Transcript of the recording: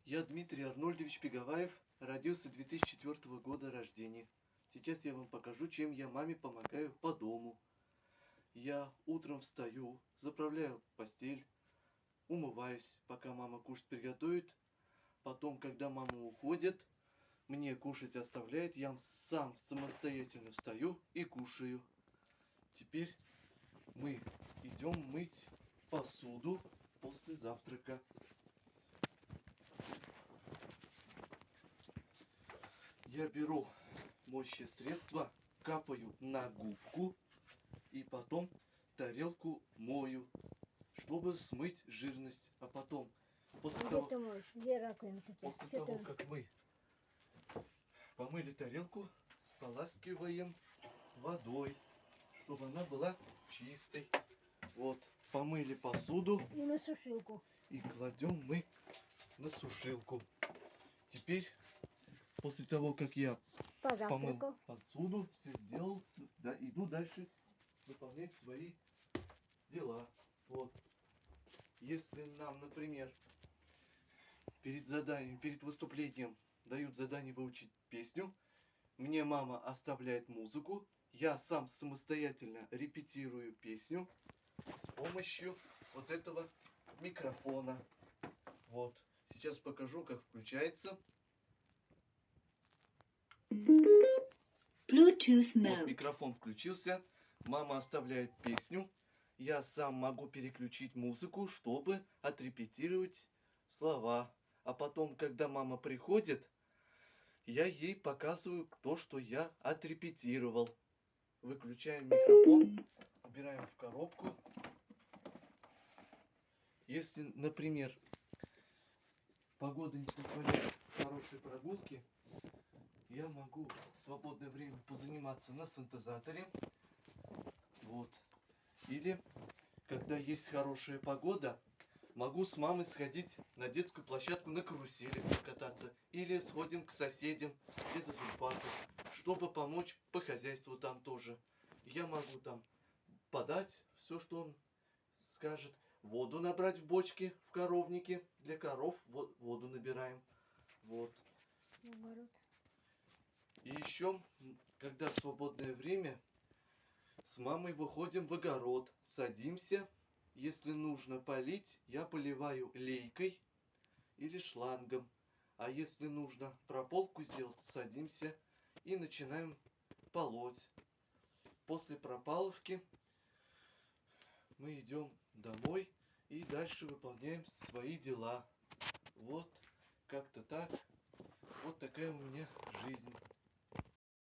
Я Дмитрий Арнольдович Пеговаев, родился 2004 года рождения. Сейчас я вам покажу, чем я маме помогаю по дому. Я утром встаю, заправляю постель, умываюсь, пока мама кушать приготовит. Потом, когда мама уходит, мне кушать оставляет, я сам самостоятельно встаю и кушаю. Теперь мы идем мыть посуду после завтрака. Я беру моющее средство, капаю на губку и потом тарелку мою, чтобы смыть жирность. А потом, после того, как мы помыли тарелку, споласкиваем водой, чтобы она была чистой. Вот, помыли посуду и на сушилку. И кладем мы на сушилку. Теперь, после того, как я помыл посуду, все сделал, да, иду дальше выполнять свои дела. Вот. Если нам, например, перед выступлением дают задание выучить песню, мне мама оставляет музыку, я сам самостоятельно репетирую песню с помощью вот этого микрофона. Вот. Сейчас покажу, как включается. Bluetooth mode. Вот, микрофон включился. Мама оставляет песню. Я сам могу переключить музыку, чтобы отрепетировать слова. А потом, когда мама приходит, я ей показываю то, что я отрепетировал. Выключаем микрофон, убираем в коробку. Если, например, погода не позволяет хорошей прогулки, я могу в свободное время позаниматься на синтезаторе. Вот. Или, когда есть хорошая погода, могу с мамой сходить на детскую площадку на карусели кататься. Или сходим к соседям, где-то в парке, чтобы помочь по хозяйству там тоже. Я могу там подать все, что он скажет. Воду набрать в бочке, в коровнике. Для коров воду набираем. Вот. И еще, когда свободное время, с мамой выходим в огород, садимся. Если нужно полить, я поливаю лейкой или шлангом. А если нужно прополку сделать, садимся и начинаем полоть. После пропалывки мы идем домой и дальше выполняем свои дела. Вот как-то так. Вот такая у меня жизнь.